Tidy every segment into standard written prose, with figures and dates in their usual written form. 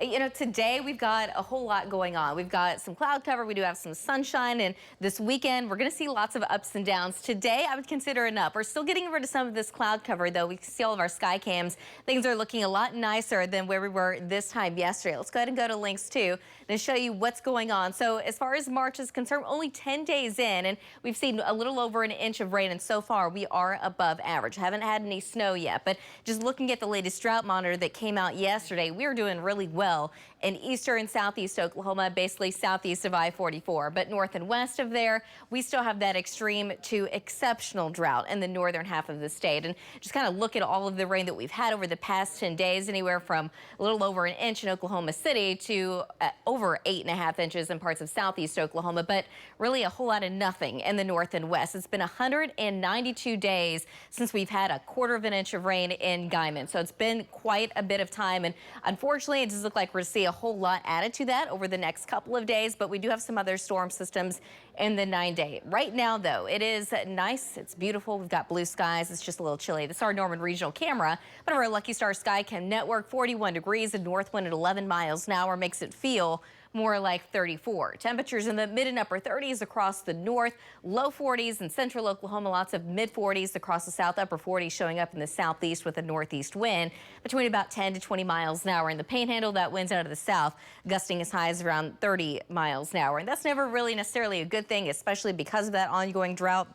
You know, today we've got a whole lot going on. We've got some cloud cover, we do have some sunshine, and this weekend we're going to see lots of ups and downs. Today I would consider enough. We're still getting rid of some of this cloud cover, though. We can see all of our sky cams. Things are looking a lot nicer than where we were this time yesterday. Let's go ahead and go to links 2 to show you what's going on. So as far as March is concerned, only 10 days in, and we've seen a little over an inch of rain, and so far we are above average. Haven't had any snow yet, but just looking at the latest drought monitor that came out yesterday, we're doing really well in eastern and southeast Oklahoma, basically southeast of I-44. But north and west of there, we still have that extreme to exceptional drought in the northern half of the state. And just kind of look at all of the rain that we've had over the past 10 days, anywhere from a little over an inch in Oklahoma City to over 8.5 inches in parts of southeast Oklahoma, but really a whole lot of nothing in the north and west. It's been 192 days since we've had a quarter of an inch of rain in Guymon. So it's been quite a bit of time, and unfortunately it does look like we're going to see a whole lot added to that over the next couple of days, but we do have some other storm systems in the 9-day. Right now, though, it is nice. It's beautiful. We've got blue skies. It's just a little chilly. This is our Norman regional camera, but our Lucky Star Skycam network, 41 degrees, and north wind at 11 miles an hour makes it feel more like 34. Temperatures in the mid and upper 30s across the north, low 40s in central Oklahoma, lots of mid 40s across the south, upper 40s showing up in the southeast with a northeast wind between about 10 to 20 miles an hour. In the Panhandle, that wind's out of the south, gusting as high as around 30 miles an hour. And that's never really necessarily a good thing, especially because of that ongoing drought.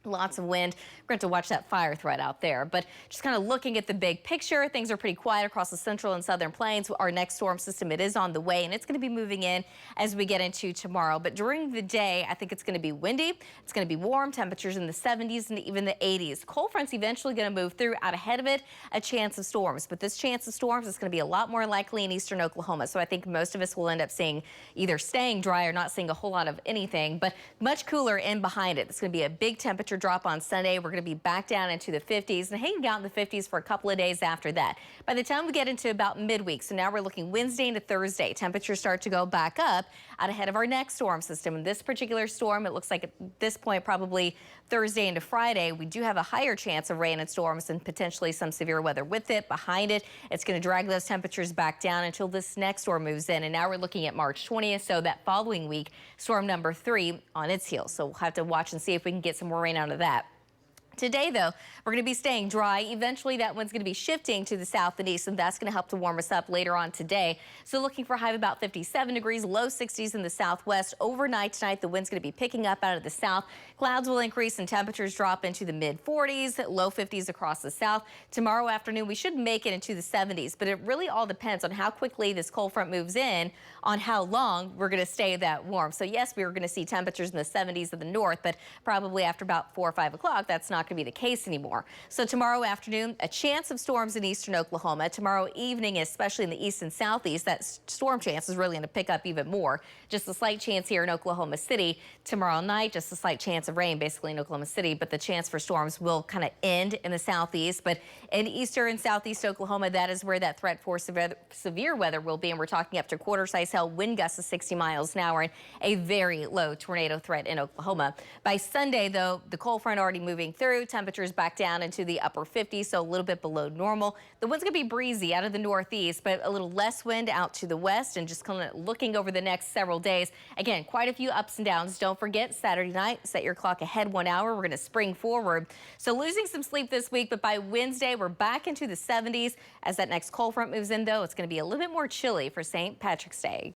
Lots of wind. We're going to watch that fire threat out there. But just kind of looking at the big picture, things are pretty quiet across the central and southern plains. Our next storm system, it is on the way, and it's going to be moving in as we get into tomorrow. But during the day, I think it's going to be windy. It's going to be warm. Temperatures in the 70s and even the 80s. Cold front's eventually going to move through. Out ahead of it, a chance of storms. But this chance of storms is going to be a lot more likely in eastern Oklahoma. So I think most of us will end up seeing either staying dry or not seeing a whole lot of anything, but much cooler in behind it. It's going to be a big temperature drop on Sunday. We're going to be back down into the 50s and hanging out in the 50s for a couple of days after that. By the time we get into about midweek, so now we're looking Wednesday into Thursday, temperatures start to go back up out ahead of our next storm system. And this particular storm, it looks like at this point probably Thursday into Friday, we do have a higher chance of rain and storms and potentially some severe weather with it. Behind it, it's going to drag those temperatures back down until this next storm moves in. And now we're looking at March 20th, so that following week, storm number 3 on its heels. So we'll have to watch and see if we can get some more rain out of that. Today, though, we're going to be staying dry. Eventually, that wind's going to be shifting to the south and east, and that's going to help to warm us up later on today. So looking for a high of about 57 degrees, low 60s in the southwest. Overnight tonight, the wind's going to be picking up out of the south. Clouds will increase and temperatures drop into the mid 40s, low 50s across the south. Tomorrow afternoon, we should make it into the 70s, but it really all depends on how quickly this cold front moves in, on how long we're going to stay that warm. So yes, we are going to see temperatures in the 70s in the north, but probably after about 4 or 5 o'clock, that's not going to be the case anymore. So tomorrow afternoon, a chance of storms in eastern Oklahoma. Tomorrow evening, especially in the east and southeast, that storm chance is really going to pick up even more. Just a slight chance here in Oklahoma City. Tomorrow night, just a slight chance of rain basically in Oklahoma City, but the chance for storms will kind of end in the southeast. But in eastern and southeast Oklahoma, that is where that threat for severe weather will be. And we're talking up to quarter-size hail, wind gusts of 60 miles an hour, and a very low tornado threat in Oklahoma. By Sunday, though, the cold front already moving through. Temperatures back down into the upper 50s, so a little bit below normal. The wind's going to be breezy out of the northeast, but a little less wind out to the west. And just kind of looking over the next several days, again, quite a few ups and downs. Don't forget, Saturday night, set your clock ahead 1 hour. We're going to spring forward. So losing some sleep this week, but by Wednesday, we're back into the 70s. As that next cold front moves in, though, it's going to be a little bit more chilly for St. Patrick's Day.